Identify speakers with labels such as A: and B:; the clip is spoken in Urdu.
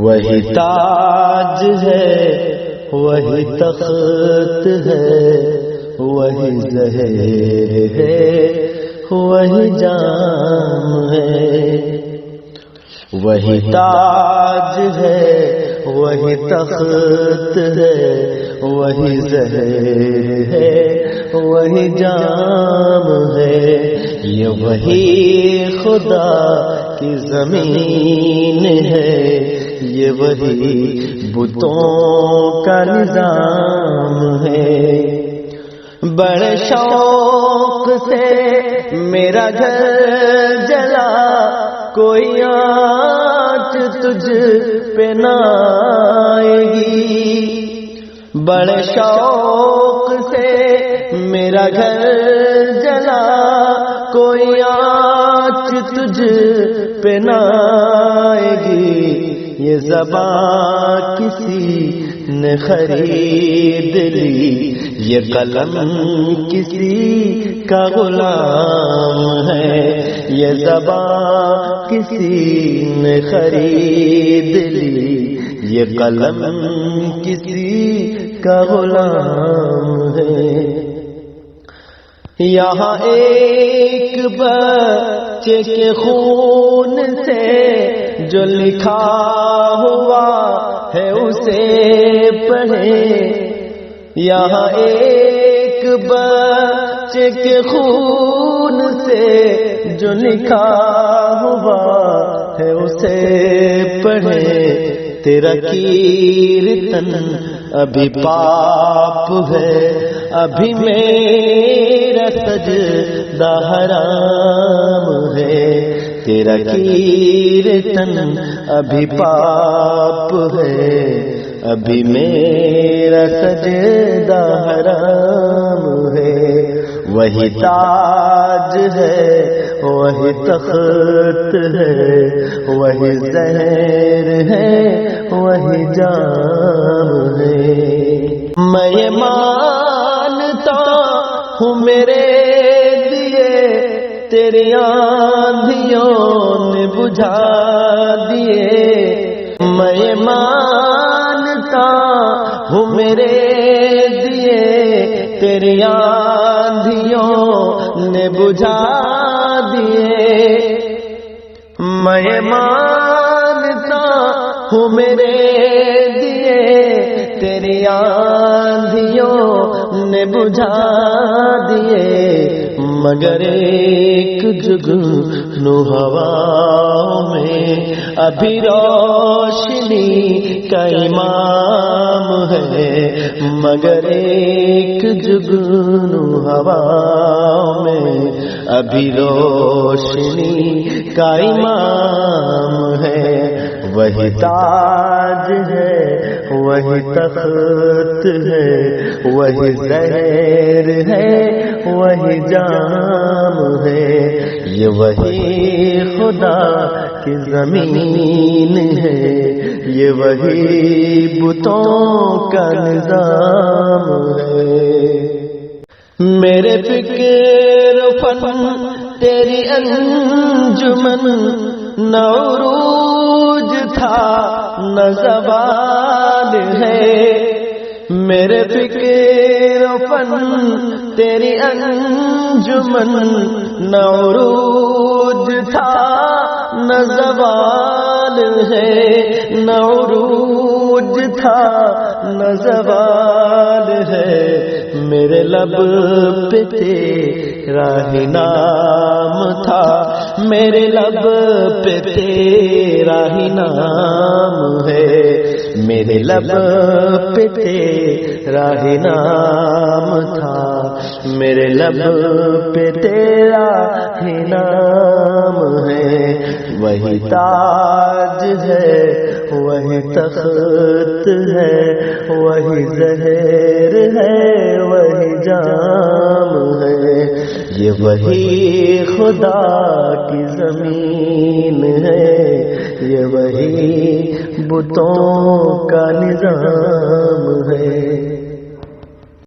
A: وہی تاج ہے، وہی تخت ہے، وہی زہر ہے، وہی جام ہے۔ وہی تاج ہے، وہی تخت ہے، وہی زہر ہے، وہی جام ہے۔ یہ وہی خدا کی زمین ہے، یہ وہی بتوں کا نظام ہے۔ بڑے شوق سے میرا گھر جلا، کوئی آنچ تجھ پہ نہ آئے گی۔ بڑے شوق سے میرا گھر جلا، کوئی آنچ تجھ پہ نہ آئے گی۔ یہ زبان کسی نے خرید لی، یہ قلم کسی کا غلام ہے۔ یہ زبان کسی نے خرید لی، یہ قلم کسی کا غلام ہے۔ یہاں ایک بچے کے خون سے جو لکھا ہوا ہے اسے پڑھیں۔ یہاں ایک بچے کے خون سے جو لکھا ہوا ہے اسے پڑھیں۔ تیرا کیرتن ابھی پاپ ہے، ابھی میرا سجدہ حرام ہے۔ تیرا کیرتن ابھی پاپ ہے، ابھی میرا سجدہ حرام ہے۔ وہی تاج ہے، وہی تخت ہے، وہی زہر ہے، وہی جام ہے۔ میں یہ مانتا ہوں میرے دیے تیری آندھیوں نے بجھا دیے۔ میں یہ مانتا ہوں میرے دیے تیری آندھیوں نے بجھا دیے۔ میں یہ مانتا ہوں میرے دیے تیری آندھیوں نے بجھا دیے۔ مگر ایک جگنو ہوا میں ابھی روشنی کا امام ہے۔ مگر ایک جگنو ہوا میں ابھی روشنی کا امام ہے۔ وہی تاج ہے، وہی تخت ہے، وہی زہر ہے، وہی جام ہے۔ یہ وہی خدا کی زمین ہے، یہ وہی بتوں کا نظام ہے۔ میرے فکر و فن تیری انجمن، نہ عروج تھا نہ زوال ہے۔ میرے فکر و فن تیری انجمن، نہ عروج تھا نہ زوال ہے۔ نہ عروج تھا نہ زوال ہے۔ میرے لب پہ تیرا ہی نام تھا، میرے لب پہ تیرا ہی نام ہے۔ میرے لب پہ تیرا ہی نام تھا، میرے لب پہ تیرا ہی نام ہے۔ وہی تاج ہے، وہی تخت ہے، وہی زہر ہے، وہی جام ہے۔ یہ وہی خدا کی زمین ہے، یہ وہی بتوں کا نظام ہے۔